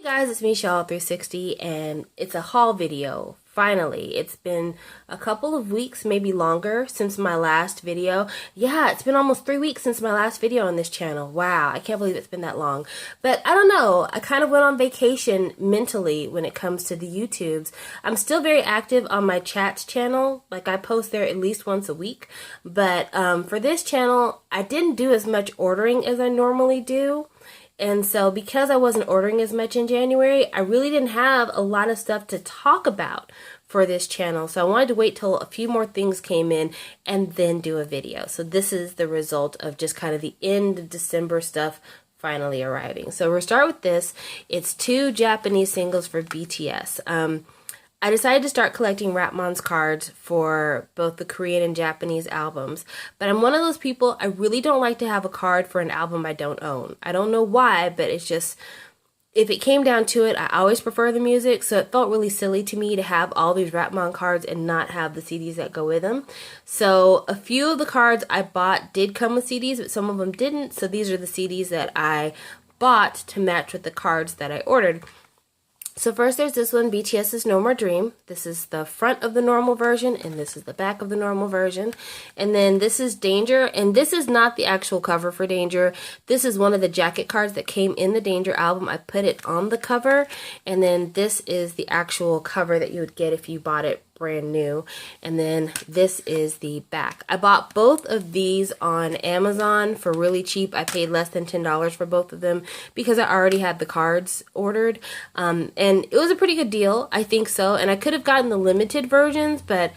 Guys, it's me, Shaw360, and it's a haul video. Finally, it's been a couple of weeks, maybe longer, since my last video. Yeah, it's been almost 3 weeks since my last video on this channel. Wow, I can't believe it's been that long. But I don't know, I kind of went on vacation mentally when it comes to the YouTubes. I'm still very active on my chats channel. Like, I post there at least once a week. But for this channel, I didn't do as much ordering as I normally do. And so because I wasn't ordering as much in January, I really didn't have a lot of stuff to talk about for this channel. So I wanted to wait till a few more things came in and then do a video. So this is the result of just kind of the end of December stuff finally arriving. So we'll start with this. It's 2 Japanese singles for BTS. I decided to start collecting Rapmon's cards for both the Korean and Japanese albums, but I'm one of those people, I really don't like to have a card for an album I don't own. I don't know why, but it's just, if it came down to it, I always prefer the music, so it felt really silly to me to have all these Rapmon cards and not have the CDs that go with them. So a few of the cards I bought did come with CDs, but some of them didn't, so these are the CDs that I bought to match with the cards that I ordered. So first there's this one, BTS's No More Dream. This is the front of the normal version, and this is the back of the normal version. And then this is Danger, and this is not the actual cover for Danger. This is one of the jacket cards that came in the Danger album. I put it on the cover, and then this is the actual cover that you would get if you bought it brand new. And then this is the back. I bought both of these on Amazon for really cheap. I paid less than $10 for both of them because I already had the cards ordered. And it was a pretty good deal, I think so. And I could have gotten the limited versions, but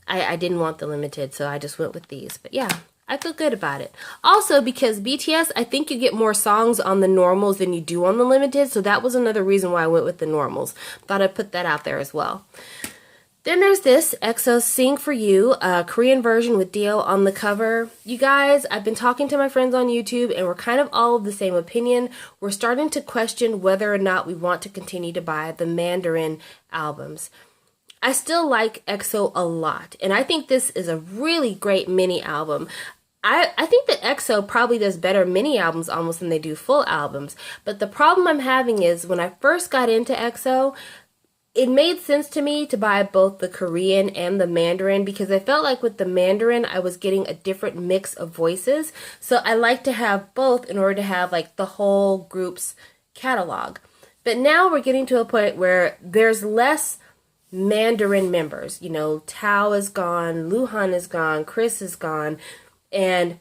I didn't want the limited, so I just went with these. But yeah, I feel good about it. Also, because BTS, I think you get more songs on the normals than you do on the limited, so that was another reason why I went with the normals. Thought I'd put that out there as well. Then there's this, EXO's Sing For You, a Korean version with Dio on the cover. You guys, I've been talking to my friends on YouTube and we're kind of all of the same opinion. We're starting to question whether or not we want to continue to buy the Mandarin albums. I still like EXO a lot, and I think this is a really great mini album. I think that EXO probably does better mini albums almost than they do full albums. But the problem I'm having is when I first got into EXO, it made sense to me to buy both the Korean and the Mandarin because I felt like with the Mandarin I was getting a different mix of voices. So I like to have both in order to have like the whole group's catalog. But now we're getting to a point where there's less Mandarin members. You know, Tao is gone, Luhan is gone, Chris is gone. And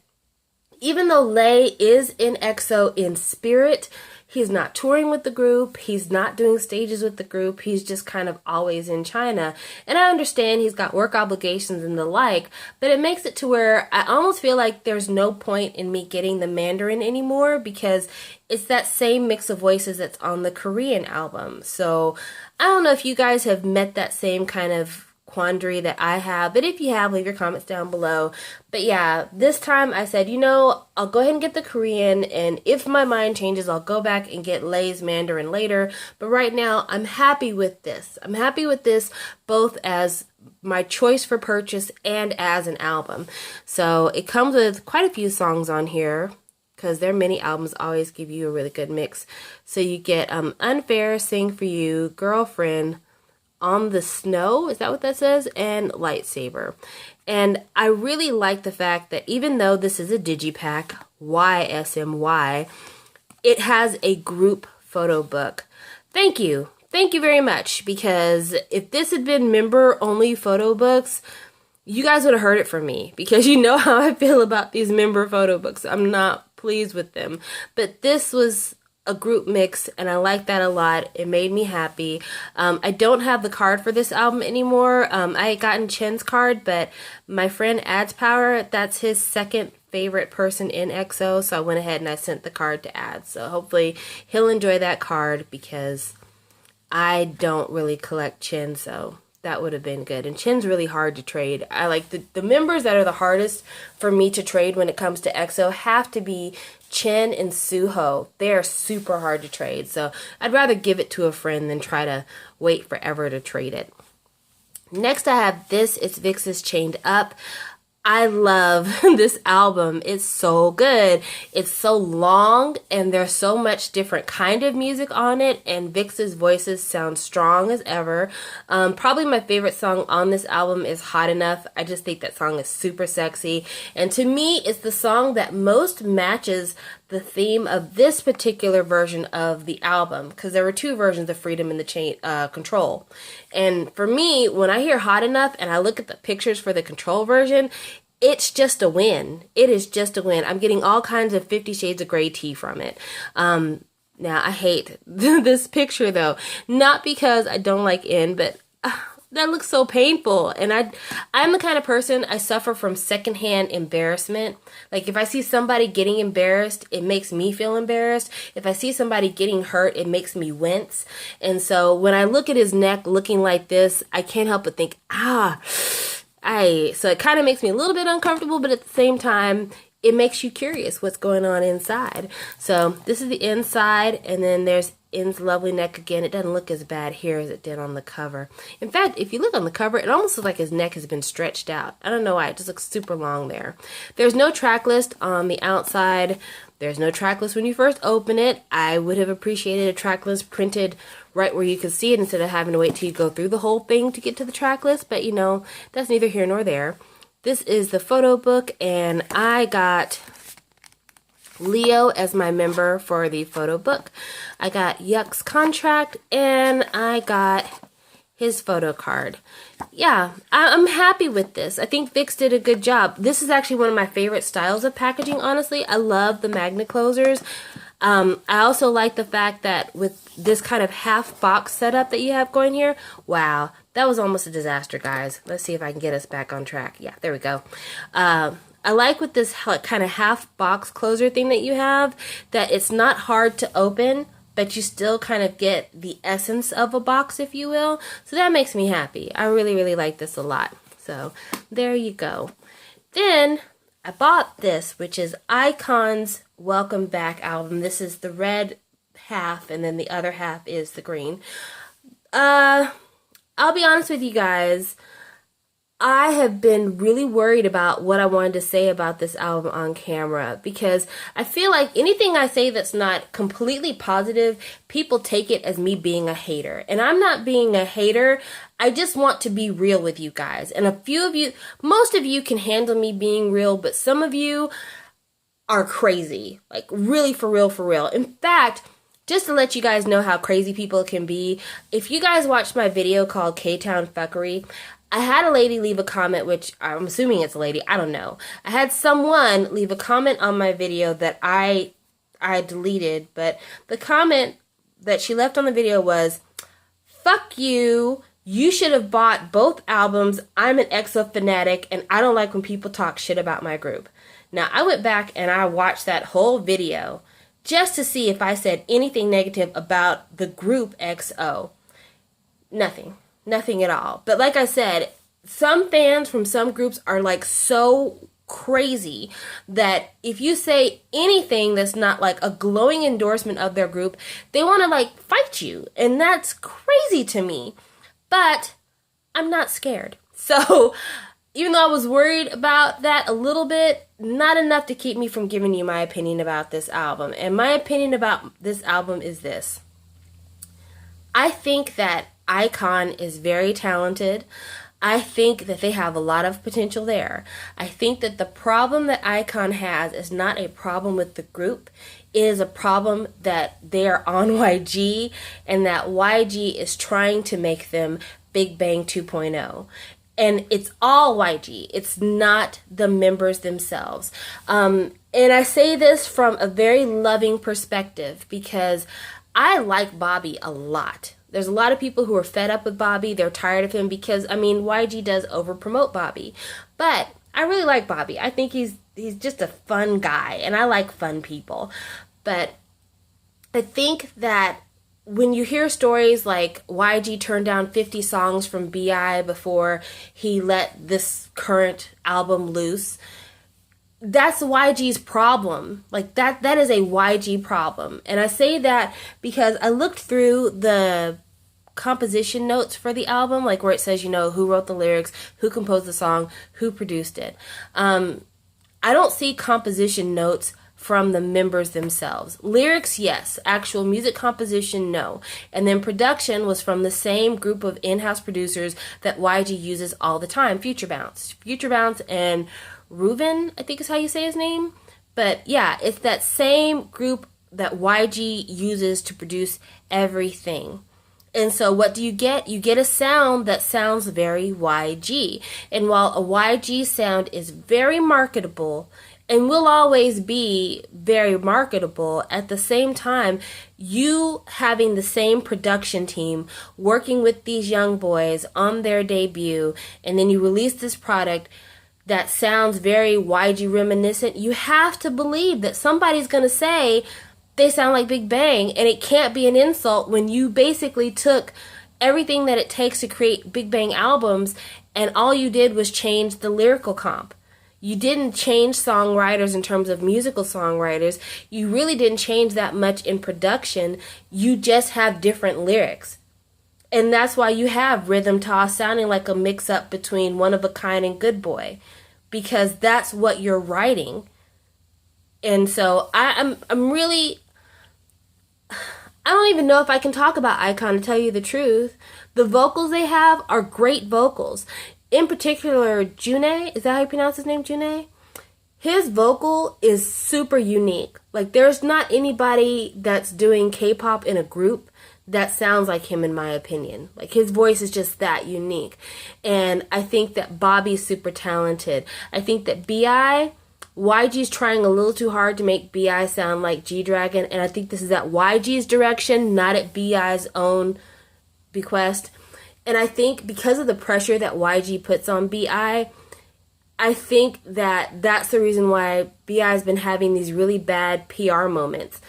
even though Lay is in EXO in spirit, he's not touring with the group, he's not doing stages with the group, he's just kind of always in China. And I understand he's got work obligations and the like, but it makes it to where I almost feel like there's no point in me getting the Mandarin anymore because it's that same mix of voices that's on the Korean album. So I don't know if you guys have met that same kind of quandary that I have, but if you have, leave your comments down below. But yeah, this time I said, you know, I'll go ahead and get the Korean, and if my mind changes, I'll go back and get Lay's Mandarin later. But right now, I'm happy with this. I'm happy with this both as my choice for purchase and as an album. So it comes with quite a few songs on here because their mini albums always give you a really good mix. So you get Unfair, Sing For You, Girlfriend, On the Snow, is that what that says? And Lightsaber. And I really like the fact that even though this is a digipack, YSMY, it has a group photo book. Thank you. Thank you very much, because if this had been member-only photo books, you guys would have heard it from me, because you know how I feel about these member photo books. I'm not pleased with them. But this was a group mix, and I like that a lot. It made me happy. I don't have the card for this album anymore. I had gotten Chen's card, but my friend Ads Power, that's his second favorite person in EXO, so I went ahead and I sent the card to Ads. So hopefully he'll enjoy that card because I don't really collect Chen, so that would have been good. And Chen's really hard to trade. I like the members that are the hardest for me to trade when it comes to EXO have to be Chen and Suho. They are super hard to trade, so I'd rather give it to a friend than try to wait forever to trade it. Next I have this. It's Vixx's Chained Up. I love this album. It's so good. It's so long and there's so much different kind of music on it, and Vixx's voices sound strong as ever. Probably my favorite song on this album is Hot Enough. I just think that song is super sexy, and to me it's the song that most matches the theme of this particular version of the album, because there were two versions of Freedom and the Chain Control. And for me, when I hear Hot Enough and I look at the pictures for the Control version, it's just a win. It is just a win. I'm getting all kinds of 50 Shades of Grey tea from it. Now, I hate this picture, though. Not because I don't like In, but that looks so painful. And I'm the kind of person, I suffer from secondhand embarrassment. Like, if I see somebody getting embarrassed, it makes me feel embarrassed. If I see somebody getting hurt, it makes me wince. And so when I look at his neck looking like this, I can't help but think, so it kind of makes me a little bit uncomfortable, but at the same time, it makes you curious what's going on inside. So this is the inside, and then there's In's lovely neck again. It doesn't look as bad here as it did on the cover. In fact, if you look on the cover, it almost looks like his neck has been stretched out. I don't know why, it just looks super long there. There's no track list on the outside. There's no track list when you first open it. I would have appreciated a track list printed right where you could see it instead of having to wait till you go through the whole thing to get to the track list, but you know, that's neither here nor there. This is the photo book, and I got Leo as my member for the photo book. I got Yuck's contract, and I got his photo card. Yeah, I'm happy with this. I think Vixx did a good job. This is actually one of my favorite styles of packaging, honestly. I love the magnet closers. I also like the fact that with this kind of half box setup that you have going here, wow, that was almost a disaster, guys. Let's see if I can get us back on track. Yeah, there we go. I like with this kind of half box closer thing that you have, that it's not hard to open, but you still kind of get the essence of a box, if you will. So that makes me happy. I really, really like this a lot. So there you go. Then I bought this, which is Ikon's Welcome Back album. This is the red half, and then the other half is the green. I'll be honest with you guys. I have been really worried about what I wanted to say about this album on camera, because I feel like anything I say that's not completely positive, people take it as me being a hater. And I'm not being a hater. I just want to be real with you guys. And a few of you, most of you can handle me being real, but some of you are crazy. Like, really for real, for real. In fact, just to let you guys know how crazy people can be, if you guys watched my video called K-Town Fuckery, I had a lady leave a comment, which I'm assuming it's a lady, I don't know. I had someone leave a comment on my video that I deleted, but the comment that she left on the video was, "Fuck you, you should have bought both albums, I'm an EXO fanatic, and I don't like when people talk shit about my group." Now, I went back and I watched that whole video just to see if I said anything negative about the group EXO. Nothing. Nothing at all. But like I said, some fans from some groups are like so crazy that if you say anything that's not like a glowing endorsement of their group, they want to like fight you. And that's crazy to me. But I'm not scared. So even though I was worried about that a little bit, not enough to keep me from giving you my opinion about this album. And my opinion about this album is this. I think that Ikon is very talented. I think that they have a lot of potential there. I think that the problem that Ikon has is not a problem with the group. It is a problem that they are on YG, and that YG is trying to make them Big Bang 2.0. And it's all YG. It's not the members themselves. And I say this from a very loving perspective, because I like Bobby a lot. There's a lot of people who are fed up with Bobby. They're tired of him because, I mean, YG does over-promote Bobby. But I really like Bobby. I think he's just a fun guy, and I like fun people. But I think that when you hear stories like YG turned down 50 songs from BI before he let this current album loose, that's YG's problem. Like, that is a YG problem. And I say that because I looked through the composition notes for the album, like where it says, you know, who wrote the lyrics, who composed the song, who produced it. I don't see composition notes from the members themselves. Lyrics, yes. Actual music composition, no. And then production was from the same group of in-house producers that YG uses all the time, Future Bounce. Future Bounce and Reuven, I think is how you say his name. But yeah, it's that same group that YG uses to produce everything. And so what do you get? You get a sound that sounds very YG. And while a YG sound is very marketable and will always be very marketable, at the same time, you having the same production team working with these young boys on their debut, and then you release this product that sounds very YG reminiscent, you have to believe that somebody's going to say they sound like Big Bang, and it can't be an insult when you basically took everything that it takes to create Big Bang albums and all you did was change the lyrical comp. You didn't change songwriters in terms of musical songwriters. You really didn't change that much in production. You just have different lyrics. And that's why you have Rhythm Toss sounding like a mix-up between One of a Kind and Good Boy, because that's what you're writing. And so I'm really, I don't even know if I can talk about Ikon, to tell you the truth. The vocals they have are great vocals. In particular, June, is that how you pronounce his name, June? His vocal is super unique. Like, there's not anybody that's doing K-pop in a group that sounds like him, in my opinion. Like, his voice is just that unique. And I think that Bobby's super talented. I think that B.I., YG's trying a little too hard to make B.I. sound like G-Dragon, and I think this is at YG's direction, not at B.I.'s own bequest. And I think because of the pressure that YG puts on B.I., I think that that's the reason why B.I.'s been having these really bad PR moments.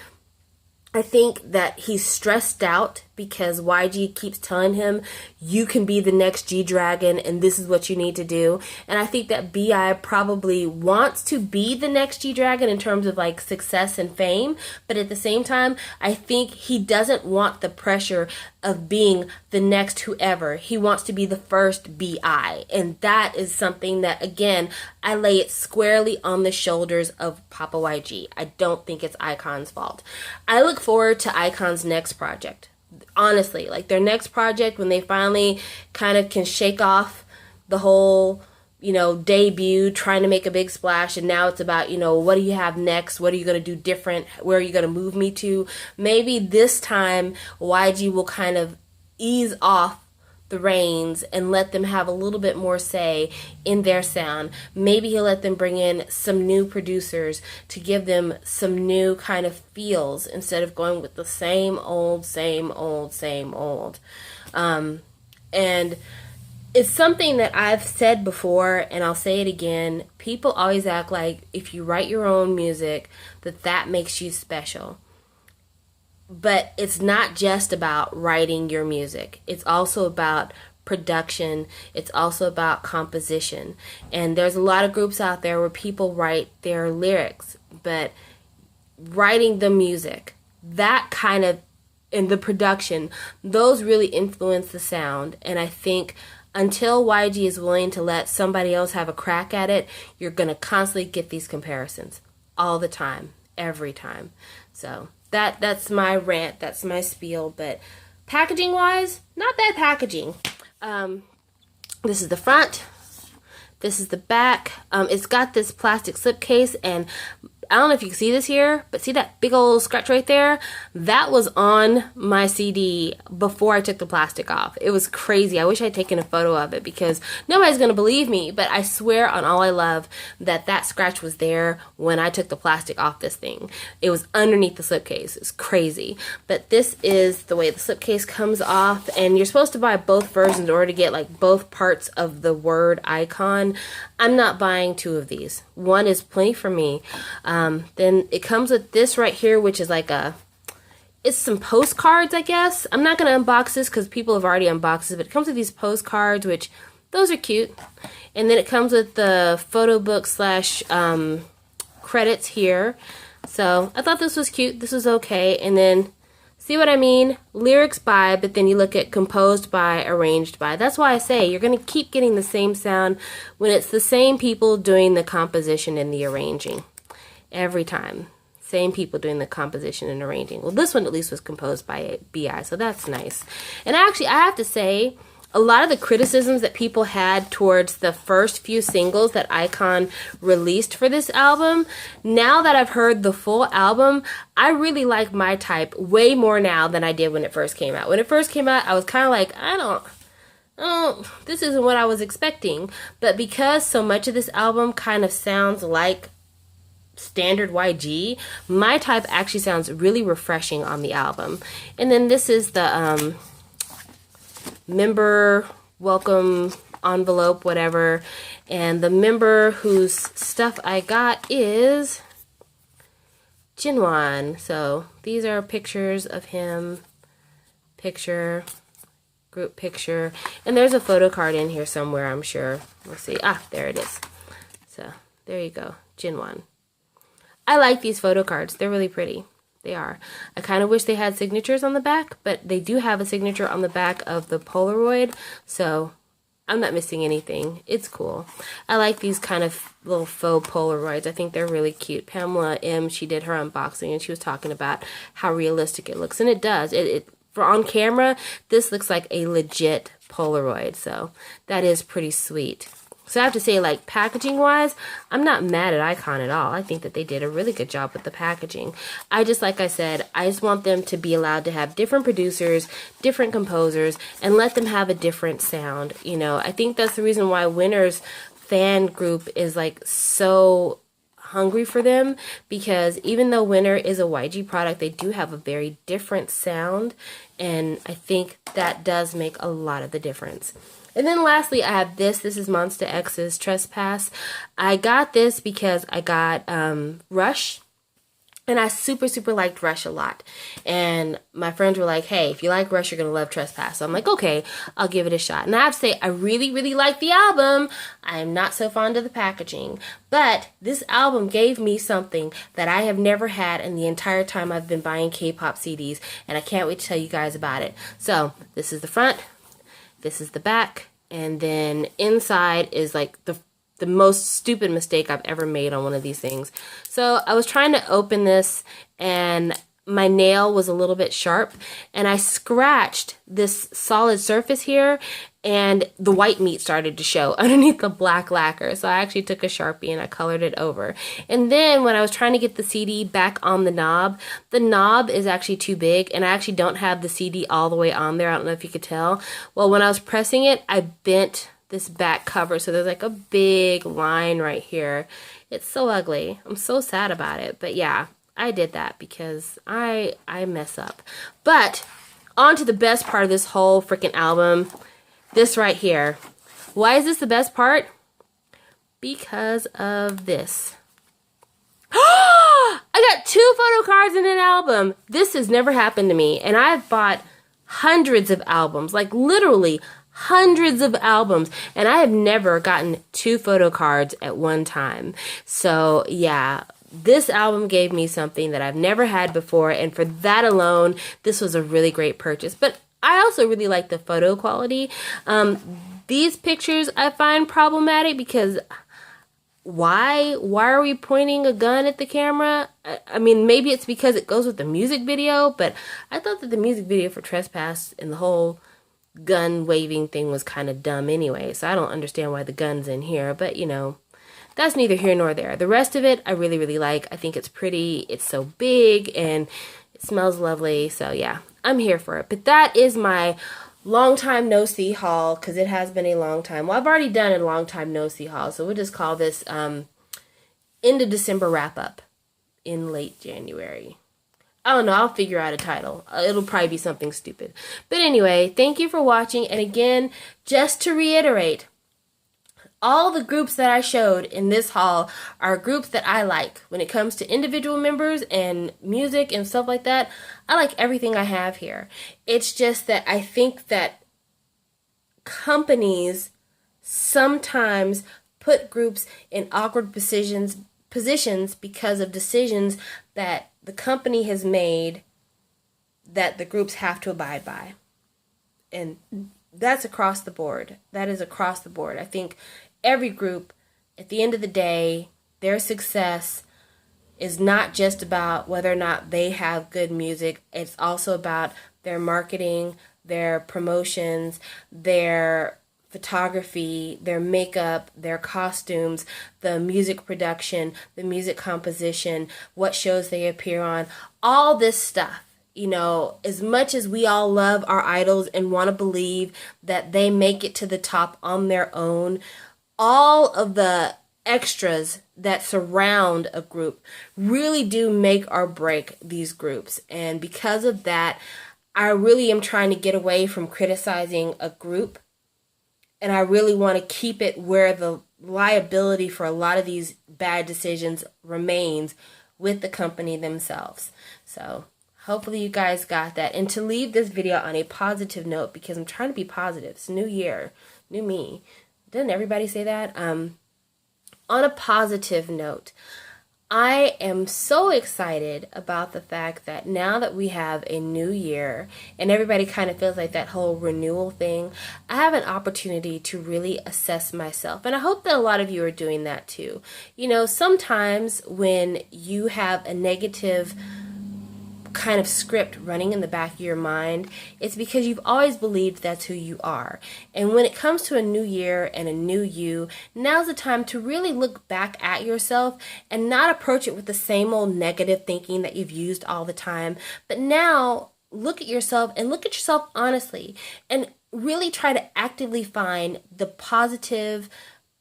I think that he's stressed out because YG keeps telling him, you can be the next G-Dragon and this is what you need to do. And I think that B.I. probably wants to be the next G-Dragon in terms of like success and fame. But at the same time, I think he doesn't want the pressure of being the next whoever. He wants to be the first B.I. And that is something that, again, I lay it squarely on the shoulders of Papa YG. I don't think it's Ikon's fault. I look forward to Ikon's next project. Honestly, like their next project, when they finally kind of can shake off the whole, you know, debut, trying to make a big splash, and now it's about, you know, what do you have next? What are you going to do different? Where are you going to move me to? Maybe this time YG will kind of ease off the reins and let them have a little bit more say in their sound. Maybe he'll let them bring in some new producers to give them some new kind of feels instead of going with the same old. And it's something that I've said before, and I'll say it again. People always act like if you write your own music, that makes you special. But it's not just about writing your music. It's also about production. It's also about composition. And there's a lot of groups out there where people write their lyrics, but writing the music, that kind of, and the production, those really influence the sound. And I think until YG is willing to let somebody else have a crack at it, you're going to constantly get these comparisons all the time, every time. So that's my rant, that's my spiel. But packaging wise, not bad packaging. This is the front, this is the back. It's got this plastic slipcase, and I don't know if you can see this here, but see that big old scratch right there? That was on my CD before I took the plastic off. It was crazy. I wish I'd taken a photo of it because nobody's going to believe me, but I swear on all I love that scratch was there when I took the plastic off this thing. It was underneath the slipcase. It's crazy. But this is the way the slipcase comes off, and you're supposed to buy both versions in order to get like both parts of the word Ikon. I'm not buying two of these. One is plenty for me. Then it comes with this right here, which is like it's some postcards, I guess. I'm not going to unbox this because people have already unboxed it, but it comes with these postcards, which those are cute. And then it comes with the photo book slash credits here. So I thought this was cute. This was okay. And then See what I mean? Lyrics by, but then you look at composed by, arranged by. That's why I say you're going to keep getting the same sound when it's the same people doing the composition and the arranging. Every time. Same people doing the composition and arranging. Well, this one at least was composed by B.I., so that's nice. And actually, I have to say, a lot of the criticisms that people had towards the first few singles that Ikon released for this album, now that I've heard the full album, I really like My Type way more now than I did when it first came out. When it first came out, I was kind of like, this isn't what I was expecting. But because so much of this album kind of sounds like standard YG, My Type actually sounds really refreshing on the album. And then this is the member welcome envelope, whatever, and the member whose stuff I got is Jinwan. So these are pictures of him, picture, group picture, and there's a photo card in here somewhere, I'm sure. Let's see. There it is. So there you go, Jinwan. I like these photo cards. They're really pretty. They are. I kind of wish they had signatures on the back, but they do have a signature on the back of the Polaroid, so I'm not missing anything. It's cool. I like these kind of little faux Polaroids. I think they're really cute. Pamela M., she did her unboxing, and she was talking about how realistic it looks, and it does. For on camera, this looks like a legit Polaroid, so that is pretty sweet. So I have to say, like, packaging-wise, I'm not mad at Ikon at all. I think that they did a really good job with the packaging. Like I said, I just want them to be allowed to have different producers, different composers, and let them have a different sound. You know, I think that's the reason why Winner's fan group is, like, so hungry for them, because even though Winner is a YG product, they do have a very different sound, and I think that does make a lot of the difference. And then lastly, I have this. This is Monsta X's Trespass. I got this because I got Rush. And I super liked Rush a lot. And my friends were like, hey, if you like Rush, you're going to love Trespass. So I'm like, okay, I'll give it a shot. And I have to say, I really like the album. I am not so fond of the packaging. But this album gave me something that I have never had in the entire time I've been buying K-pop CDs. And I can't wait to tell you guys about it. So this is the front. This is the back, and then inside is like the most stupid mistake I've ever made on one of these things. So I was trying to open this, and my nail was a little bit sharp, and I scratched this solid surface here, and the white meat started to show underneath the black lacquer. So I actually took a Sharpie and I colored it over. And then when I was trying to get the CD back on the knob is actually too big, and I actually don't have the CD all the way on there. I don't know if you could tell. Well, when I was pressing it, I bent this back cover, so there's like a big line right here. It's so ugly. I'm so sad about it. But yeah, I did that because I mess up. But on to the best part of this whole freaking album. This right here. Why is this the best part? Because of this. I got 2 photo cards in an album. This has never happened to me. And I've bought hundreds of albums. Like literally hundreds of albums. And I have never gotten 2 photo cards at one time. So yeah, this album gave me something that I've never had before. And for that alone, this was a really great purchase. But I also really like the photo quality. These pictures I find problematic because why are we pointing a gun at the camera? I mean, maybe it's because it goes with the music video, but I thought that the music video for Trespass and the whole gun waving thing was kind of dumb anyway, so I don't understand why the gun's in here, but you know, that's neither here nor there. The rest of it I really like. I think it's pretty, it's so big, and it smells lovely, so yeah, I'm here for it. But that is my long time no see haul, because it has been a long time. Well, I've already done a long time no see haul, so we'll just call this end of December wrap up in late January. I don't know, I'll figure out a title. It'll probably be something stupid. But anyway, thank you for watching. And again, just to reiterate, all the groups that I showed in this haul are groups that I like. When it comes to individual members and music and stuff like that, I like everything I have here. It's just that I think that companies sometimes put groups in awkward positions because of decisions that the company has made that the groups have to abide by. And that's across the board. That is across the board. I think every group, at the end of the day, their success is not just about whether or not they have good music. It's also about their marketing, their promotions, their photography, their makeup, their costumes, the music production, the music composition, what shows they appear on, all this stuff. You know, as much as we all love our idols and want to believe that they make it to the top on their own, all of the extras that surround a group really do make or break these groups. And because of that, I really am trying to get away from criticizing a group. And I really want to keep it where the liability for a lot of these bad decisions remains with the company themselves. So hopefully you guys got that. And to leave this video on a positive note, because I'm trying to be positive. It's a new year, new me. Doesn't everybody say that? On a positive note, I am so excited about the fact that now that we have a new year and everybody kind of feels like that whole renewal thing, I have an opportunity to really assess myself. And I hope that a lot of you are doing that too. You know, sometimes when you have a negative kind of script running in the back of your mind, it's because you've always believed that's who you are. And when it comes to a new year and a new you, now's the time to really look back at yourself and not approach it with the same old negative thinking that you've used all the time, but now look at yourself and look at yourself honestly and really try to actively find the positive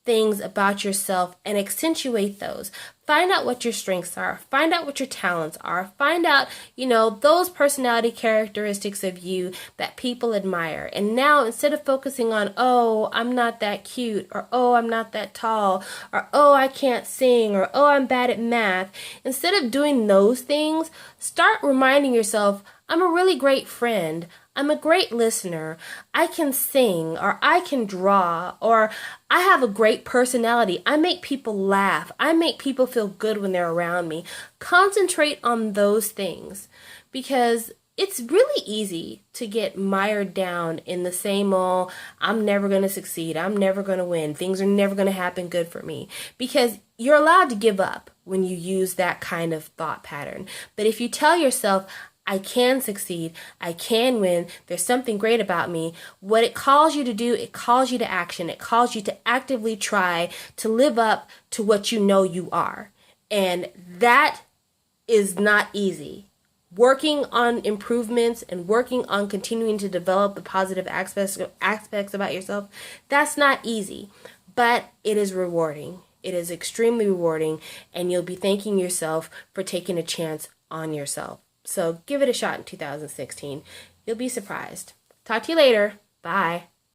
things about yourself and accentuate those. Find out what your strengths are. Find out what your talents are. Find out, you know, those personality characteristics of you that people admire. And now instead of focusing on, oh, I'm not that cute, or oh, I'm not that tall, or oh, I can't sing, or oh, I'm bad at math, instead of doing those things, start reminding yourself, I'm a really great friend. I'm a great listener. I can sing, or I can draw, or I have a great personality. I make people laugh. I make people feel good when they're around me. Concentrate on those things, because it's really easy to get mired down in the same old, I'm never going to succeed. I'm never going to win. Things are never going to happen good for me, because you're allowed to give up when you use that kind of thought pattern. But if you tell yourself, I can succeed, I can win, there's something great about me, what it calls you to do, it calls you to action. It calls you to actively try to live up to what you know you are. And that is not easy. Working on improvements and working on continuing to develop the positive aspects about yourself, that's not easy, but it is rewarding. It is extremely rewarding, and you'll be thanking yourself for taking a chance on yourself. So give it a shot in 2016. You'll be surprised. Talk to you later. Bye.